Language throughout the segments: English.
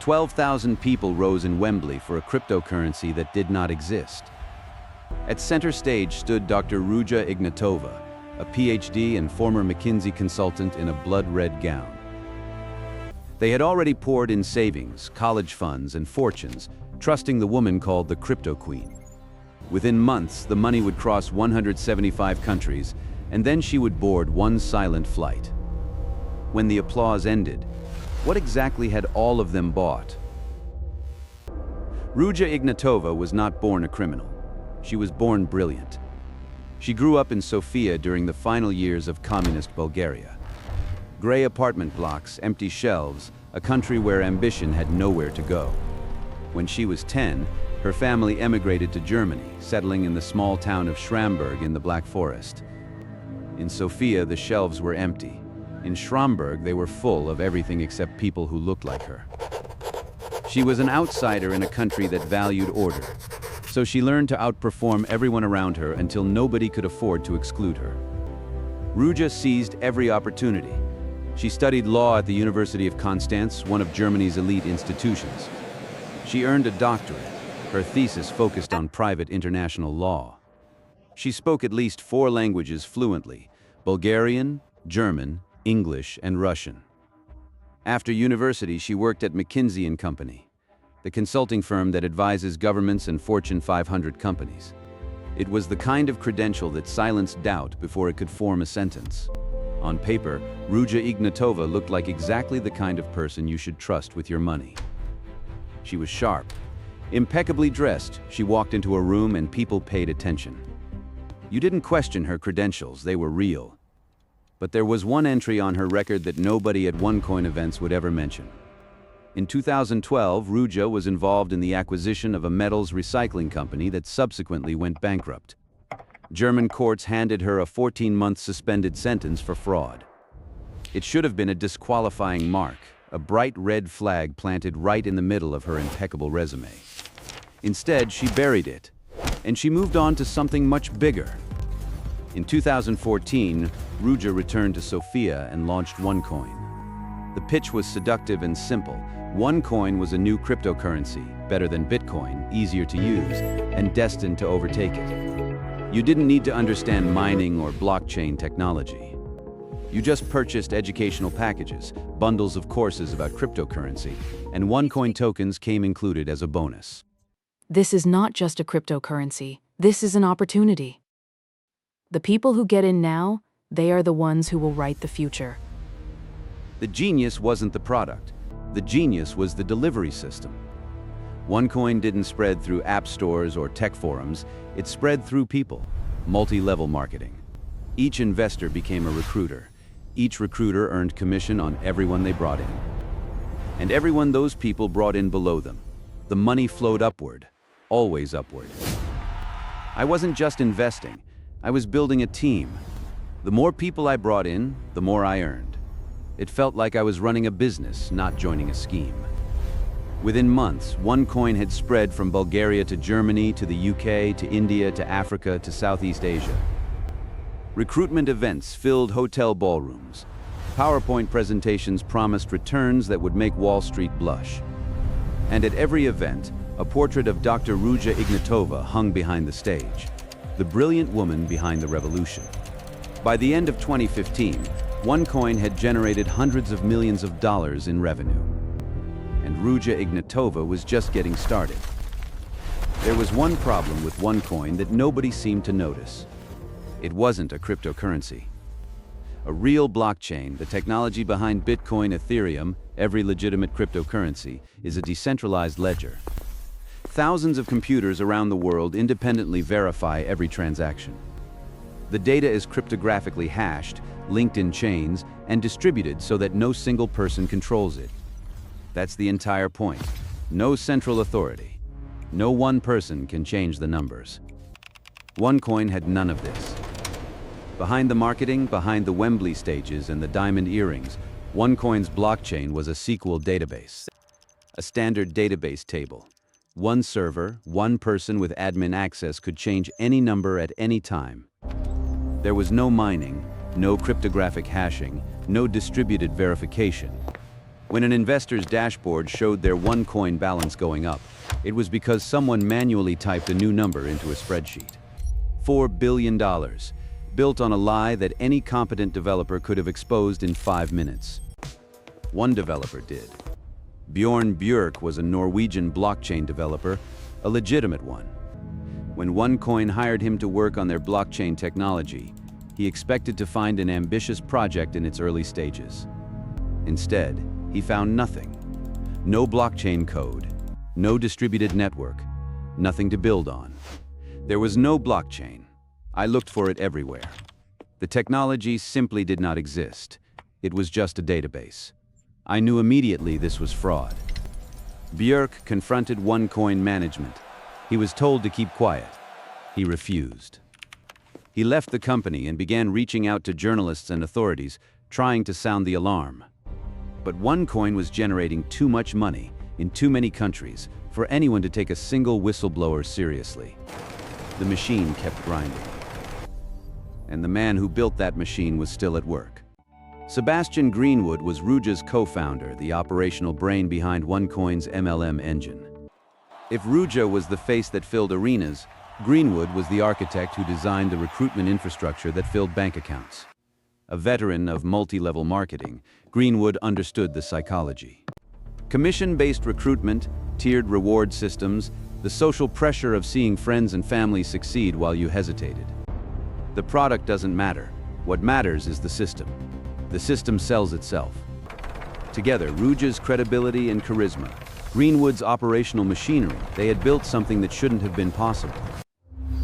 12,000 people rose in Wembley for a cryptocurrency that did not exist. At center stage stood Dr. Ruja Ignatova, a PhD and former McKinsey consultant in a blood-red gown. They had already poured in savings, college funds, and fortunes, trusting the woman called the Cryptoqueen. Within months, the money would cross 175 countries, and then she would board one silent flight. When the applause ended, what exactly had all of them bought? Ruja Ignatova was not born a criminal. She was born brilliant. She grew up in Sofia during the final years of communist Bulgaria. Gray apartment blocks, empty shelves, a country where ambition had nowhere to go. When she was 10, her family emigrated to Germany, settling in the small town of Schramberg in the Black Forest. In Sofia, the shelves were empty. In Schramberg, they were full of everything except people who looked like her. She was an outsider in a country that valued order, so she learned to outperform everyone around her until nobody could afford to exclude her. Ruja seized every opportunity. She studied law at the University of Constance, one of Germany's elite institutions. She earned a doctorate. Her thesis focused on private international law. She spoke at least 4 languages fluently: Bulgarian, German, English, and Russian. After university, she worked at McKinsey & Company, the consulting firm that advises governments and Fortune 500 companies. It was the kind of credential that silenced doubt before it could form a sentence. On paper, Ruja Ignatova looked like exactly the kind of person you should trust with your money. She was sharp. Impeccably dressed, she walked into a room and people paid attention. You didn't question her credentials, they were real. But there was one entry on her record that nobody at OneCoin events would ever mention. In 2012, Ruja was involved in the acquisition of a metals recycling company that subsequently went bankrupt. German courts handed her a 14-month suspended sentence for fraud. It should have been a disqualifying mark, a bright red flag planted right in the middle of her impeccable resume. Instead, she buried it, and she moved on to something much bigger. In 2014, Ruja returned to Sofia and launched OneCoin. The pitch was seductive and simple. OneCoin was a new cryptocurrency, better than Bitcoin, easier to use, and destined to overtake it. You didn't need to understand mining or blockchain technology. You just purchased educational packages, bundles of courses about cryptocurrency, and OneCoin tokens came included as a bonus. This is not just a cryptocurrency. This is an opportunity. The people who get in now, they are the ones who will write the future. The genius wasn't the product. The genius was the delivery system. OneCoin didn't spread through app stores or tech forums. It spread through people, multi-level marketing. Each investor became a recruiter. Each recruiter earned commission on everyone they brought in. And everyone those people brought in below them. The money flowed upward, always upward. I wasn't just investing. I was building a team. The more people I brought in, the more I earned. It felt like I was running a business, not joining a scheme. Within months, OneCoin had spread from Bulgaria to Germany, to the UK, to India, to Africa, to Southeast Asia. Recruitment events filled hotel ballrooms. PowerPoint presentations promised returns that would make Wall Street blush. And at every event, a portrait of Dr. Ruja Ignatova hung behind the stage, the brilliant woman behind the revolution. By the end of 2015, OneCoin had generated hundreds of millions of dollars in revenue. And Ruja Ignatova was just getting started. There was one problem with OneCoin that nobody seemed to notice. It wasn't a cryptocurrency. A real blockchain, the technology behind Bitcoin, Ethereum, every legitimate cryptocurrency, is a decentralized ledger. Thousands of computers around the world independently verify every transaction. The data is cryptographically hashed, linked in chains, and distributed so that no single person controls it. That's the entire point. No central authority. No one person can change the numbers. OneCoin had none of this. Behind the marketing, behind the Wembley stages and the diamond earrings, OneCoin's blockchain was a SQL database. A standard database table. One server, one person with admin access could change any number at any time. There was no mining, no cryptographic hashing, no distributed verification. When an investor's dashboard showed their OneCoin balance going up, it was because someone manually typed a new number into a spreadsheet. $4 billion, built on a lie that any competent developer could have exposed in 5 minutes. One developer did. Bjorn Björk was a Norwegian blockchain developer, a legitimate one. When OneCoin hired him to work on their blockchain technology, he expected to find an ambitious project in its early stages. Instead, he found nothing. No blockchain code, no distributed network, nothing to build on. There was no blockchain. I looked for it everywhere. The technology simply did not exist. It was just a database. I knew immediately this was fraud. Björk confronted OneCoin management. He was told to keep quiet. He refused. He left the company and began reaching out to journalists and authorities, trying to sound the alarm. But OneCoin was generating too much money in too many countries for anyone to take a single whistleblower seriously. The machine kept grinding. And the man who built that machine was still at work. Sebastian Greenwood was Ruja's co-founder, the operational brain behind OneCoin's MLM engine. If Ruja was the face that filled arenas, Greenwood was the architect who designed the recruitment infrastructure that filled bank accounts. A veteran of multi-level marketing, Greenwood understood the psychology. Commission-based recruitment, tiered reward systems, the social pressure of seeing friends and family succeed while you hesitated. The product doesn't matter. What matters is the system. The system sells itself. Together, Ruja's credibility and charisma, Greenwood's operational machinery, they had built something that shouldn't have been possible.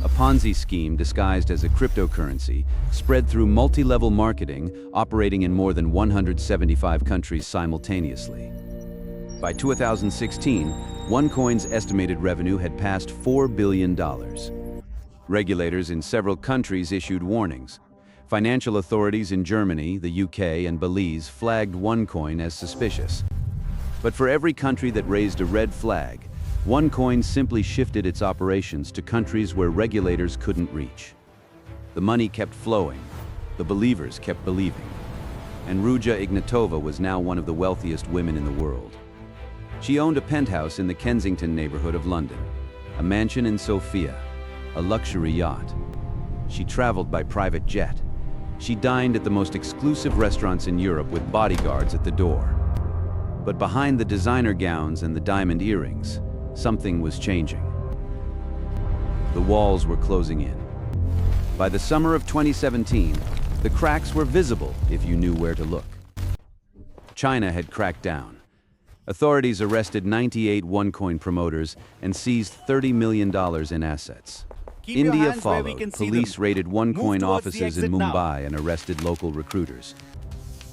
A Ponzi scheme disguised as a cryptocurrency, spread through multi-level marketing, operating in more than 175 countries simultaneously. By 2016, OneCoin's estimated revenue had passed $4 billion. Regulators in several countries issued warnings. Financial authorities in Germany, the UK, and Belize flagged OneCoin as suspicious. But for every country that raised a red flag, OneCoin simply shifted its operations to countries where regulators couldn't reach. The money kept flowing, the believers kept believing, and Ruja Ignatova was now one of the wealthiest women in the world. She owned a penthouse in the Kensington neighborhood of London, a mansion in Sofia, a luxury yacht. She traveled by private jet. She dined at the most exclusive restaurants in Europe with bodyguards at the door. But behind the designer gowns and the diamond earrings, something was changing. The walls were closing in. By the summer of 2017, the cracks were visible if you knew where to look. China had cracked down. Authorities arrested 98 OneCoin promoters and seized $30 million in assets. India followed. Police raided OneCoin offices in Mumbai and arrested local recruiters.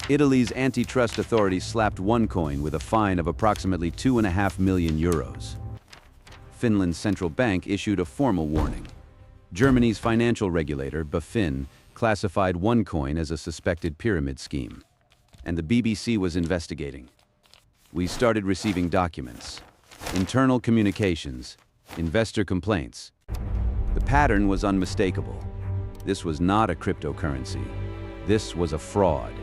Italy's antitrust authorities slapped OneCoin with a fine of approximately €2.5 million. Finland's central bank issued a formal warning. Germany's financial regulator, BaFin, classified OneCoin as a suspected pyramid scheme. And the BBC was investigating. We started receiving documents, internal communications, investor complaints. The pattern was unmistakable. This was not a cryptocurrency. This was a fraud.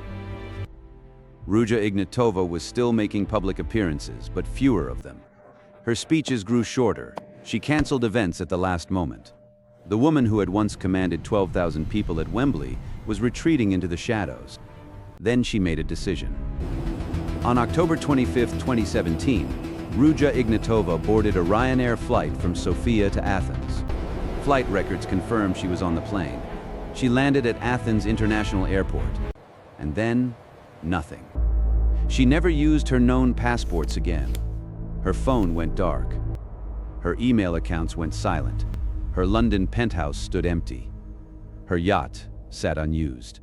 Ruja Ignatova was still making public appearances, but fewer of them. Her speeches grew shorter. She canceled events at the last moment. The woman who had once commanded 12,000 people at Wembley was retreating into the shadows. Then she made a decision. On October 25, 2017, Ruja Ignatova boarded a Ryanair flight from Sofia to Athens. Flight records confirmed she was on the plane. She landed at Athens International Airport. And then, nothing. She never used her known passports again. Her phone went dark. Her email accounts went silent. Her London penthouse stood empty. Her yacht sat unused.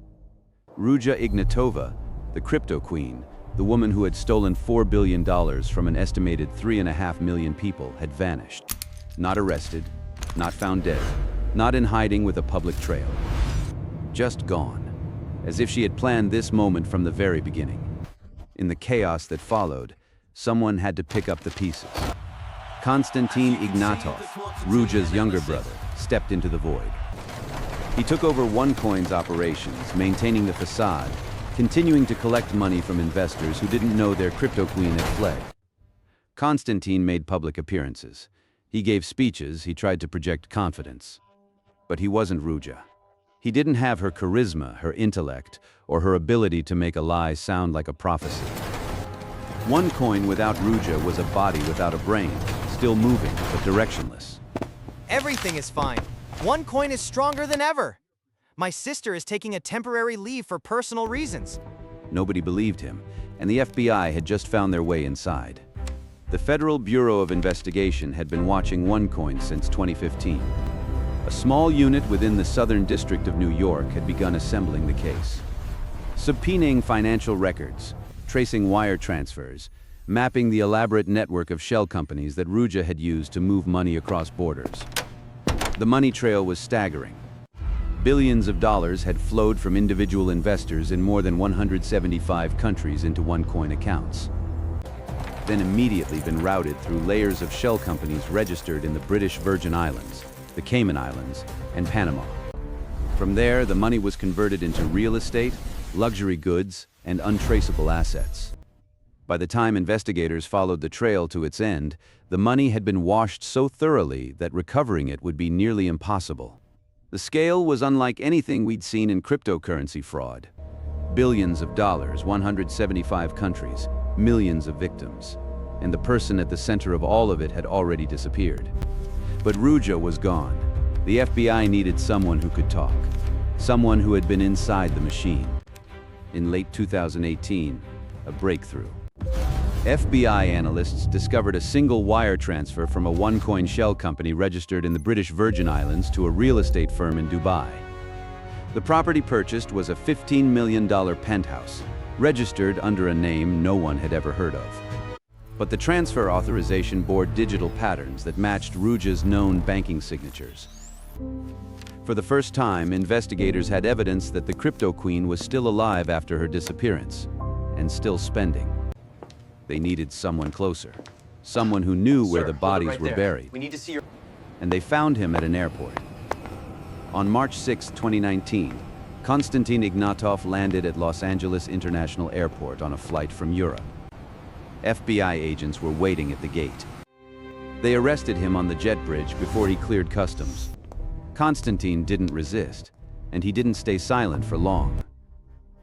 Ruja Ignatova, the Cryptoqueen, the woman who had stolen $4 billion from an estimated 3.5 million people, had vanished. Not arrested, not found dead, not in hiding with a public trail. Just gone, as if she had planned this moment from the very beginning. In the chaos that followed, someone had to pick up the pieces. Konstantin Ignatov, Ruja's younger brother, stepped into the void. He took over OneCoin's operations, maintaining the facade, continuing to collect money from investors who didn't know their Cryptoqueen had fled. Konstantin made public appearances. He gave speeches, he tried to project confidence. But he wasn't Ruja. He didn't have her charisma, her intellect, or her ability to make a lie sound like a prophecy. OneCoin without Ruja was a body without a brain, still moving, but directionless. Everything is fine. OneCoin is stronger than ever. My sister is taking a temporary leave for personal reasons. Nobody believed him, and the FBI had just found their way inside. The Federal Bureau of Investigation had been watching OneCoin since 2015. A small unit within the Southern District of New York had begun assembling the case. Subpoenaing financial records, tracing wire transfers, mapping the elaborate network of shell companies that Ruja had used to move money across borders. The money trail was staggering. Billions of dollars had flowed from individual investors in more than 175 countries into OneCoin accounts, then immediately been routed through layers of shell companies registered in the British Virgin Islands, the Cayman Islands, and Panama. From there, the money was converted into real estate, luxury goods, and untraceable assets. By the time investigators followed the trail to its end, the money had been washed so thoroughly that recovering it would be nearly impossible. The scale was unlike anything we'd seen in cryptocurrency fraud. Billions of dollars, 175 countries, millions of victims, and the person at the center of all of it had already disappeared. But Ruja was gone. The FBI needed someone who could talk, someone who had been inside the machine. In late 2018, a breakthrough. FBI analysts discovered a single wire transfer from a OneCoin shell company registered in the British Virgin Islands to a real estate firm in Dubai. The property purchased was a $15 million penthouse, registered under a name no one had ever heard of. But the transfer authorization bore digital patterns that matched Ruja's known banking signatures. For the first time, investigators had evidence that the Cryptoqueen was still alive after her disappearance, and still spending. They needed someone closer, someone who knew where the bodies were buried. We need to see your... And they found him at an airport. On March 6, 2019, Konstantin Ignatov landed at Los Angeles International Airport on a flight from Europe. FBI agents were waiting at the gate. They arrested him on the jet bridge before he cleared customs. Konstantin didn't resist, and he didn't stay silent for long.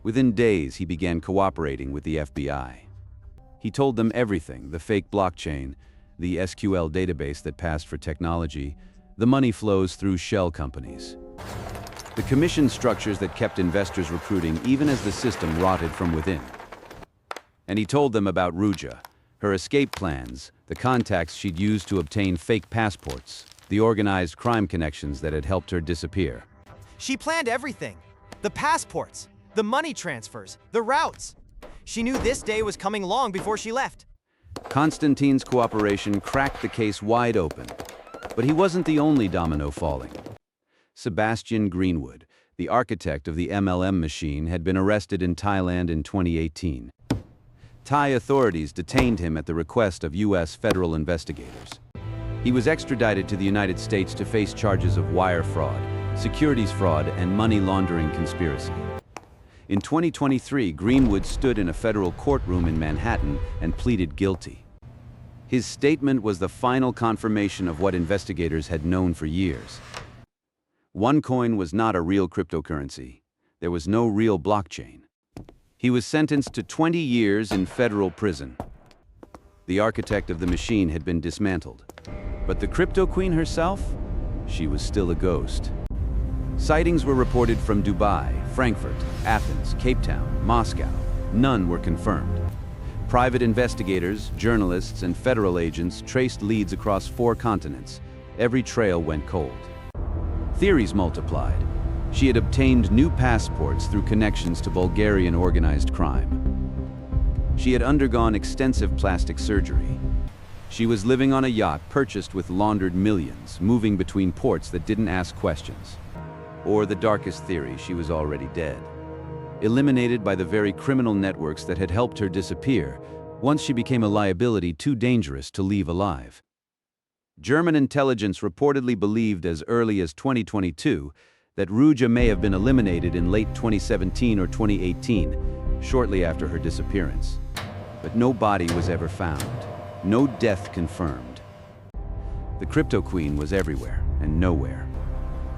Within days, he began cooperating with the FBI. He told them everything: the fake blockchain, the SQL database that passed for technology, the money flows through shell companies, the commission structures that kept investors recruiting even as the system rotted from within. And he told them about Ruja, her escape plans, the contacts she'd used to obtain fake passports, the organized crime connections that had helped her disappear. She planned everything. The passports, the money transfers, the routes. She knew this day was coming long before she left. Konstantin's cooperation cracked the case wide open. But he wasn't the only domino falling. Sebastian Greenwood, the architect of the MLM machine, had been arrested in Thailand in 2018. Thai authorities detained him at the request of U.S. federal investigators. He was extradited to the United States to face charges of wire fraud, securities fraud, and money laundering conspiracy. In 2023, Greenwood stood in a federal courtroom in Manhattan and pleaded guilty. His statement was the final confirmation of what investigators had known for years. OneCoin was not a real cryptocurrency. There was no real blockchain. He was sentenced to 20 years in federal prison. The architect of the machine had been dismantled. But the Cryptoqueen herself? She was still a ghost. Sightings were reported from Dubai, Frankfurt, Athens, Cape Town, Moscow. None were confirmed. Private investigators, journalists, and federal agents traced leads across 4 continents. Every trail went cold. Theories multiplied. She had obtained new passports through connections to Bulgarian organized crime. She had undergone extensive plastic surgery. She was living on a yacht purchased with laundered millions, moving between ports that didn't ask questions. Or the darkest theory, she was already dead, eliminated by the very criminal networks that had helped her disappear once she became a liability too dangerous to leave alive. German intelligence reportedly believed as early as 2022 that Ruja may have been eliminated in late 2017 or 2018, shortly after her disappearance. But no body was ever found, no death confirmed. The Cryptoqueen was everywhere and nowhere.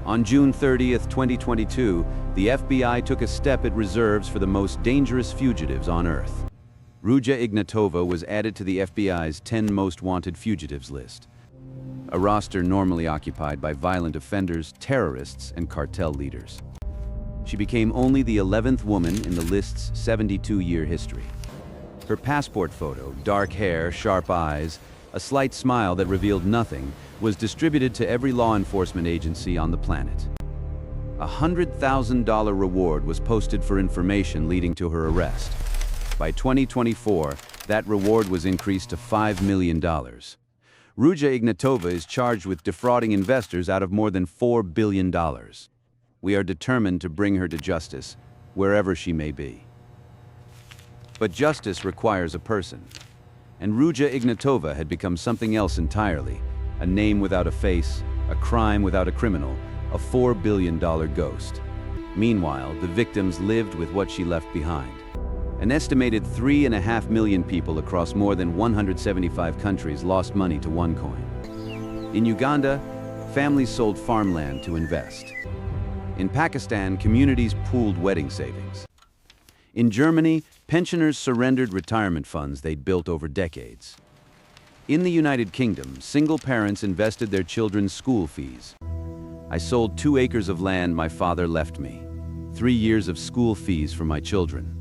On June 30th, 2022, the FBI took a step it reserves for the most dangerous fugitives on Earth. Ruja Ignatova was added to the FBI's 10 most wanted fugitives list, a roster normally occupied by violent offenders, terrorists, and cartel leaders. She became only the 11th woman in the list's 72-year history. Her passport photo, dark hair, sharp eyes, a slight smile that revealed nothing, was distributed to every law enforcement agency on the planet. A $100,000 reward was posted for information leading to her arrest. By 2024, that reward was increased to $5 million. Ruja Ignatova is charged with defrauding investors out of more than $4 billion. We are determined to bring her to justice, wherever she may be. But justice requires a person. And Ruja Ignatova had become something else entirely, a name without a face, a crime without a criminal, a $4 billion ghost. Meanwhile, the victims lived with what she left behind. An estimated 3.5 million people across more than 175 countries lost money to OneCoin. In Uganda, families sold farmland to invest. In Pakistan, communities pooled wedding savings. In Germany, pensioners surrendered retirement funds they'd built over decades. In the United Kingdom, single parents invested their children's school fees. I sold 2 acres of land my father left me, 3 years of school fees for my children.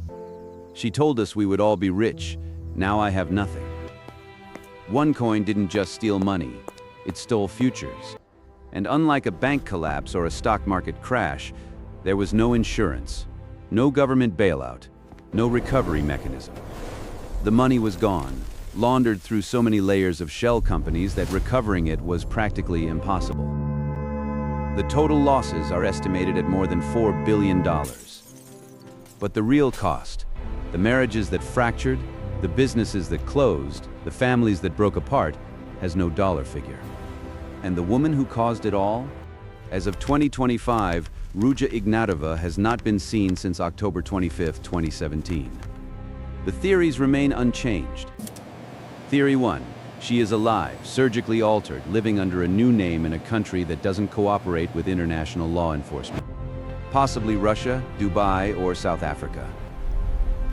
She told us we would all be rich. Now I have nothing. OneCoin didn't just steal money, it stole futures. And unlike a bank collapse or a stock market crash, there was no insurance, no government bailout, no recovery mechanism. The money was gone, laundered through so many layers of shell companies that recovering it was practically impossible. The total losses are estimated at more than $4 billion. But the real cost, the marriages that fractured, the businesses that closed, the families that broke apart, has no dollar figure. And the woman who caused it all? As of 2025, Ruja Ignatova has not been seen since October 25, 2017. The theories remain unchanged. Theory 1. She is alive, surgically altered, living under a new name in a country that doesn't cooperate with international law enforcement. Possibly Russia, Dubai, or South Africa.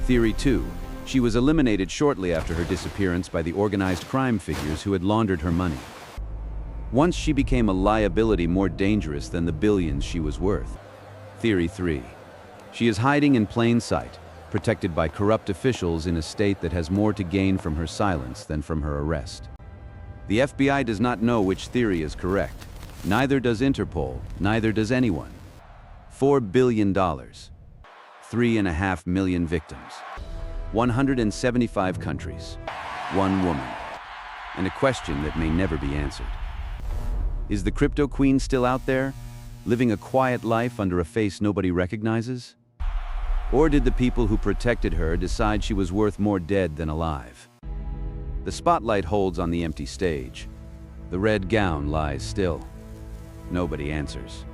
Theory 2. She was eliminated shortly after her disappearance by the organized crime figures who had laundered her money. Once she became a liability more dangerous than the billions she was worth. Theory 3. She is hiding in plain sight, protected by corrupt officials in a state that has more to gain from her silence than from her arrest. The FBI does not know which theory is correct. Neither does Interpol, neither does anyone. $4 billion. 3.5 million victims. 175 countries. 1 woman. And a question that may never be answered. Is the Cryptoqueen still out there, living a quiet life under a face nobody recognizes? Or did the people who protected her decide she was worth more dead than alive? The spotlight holds on the empty stage. The red gown lies still. Nobody answers.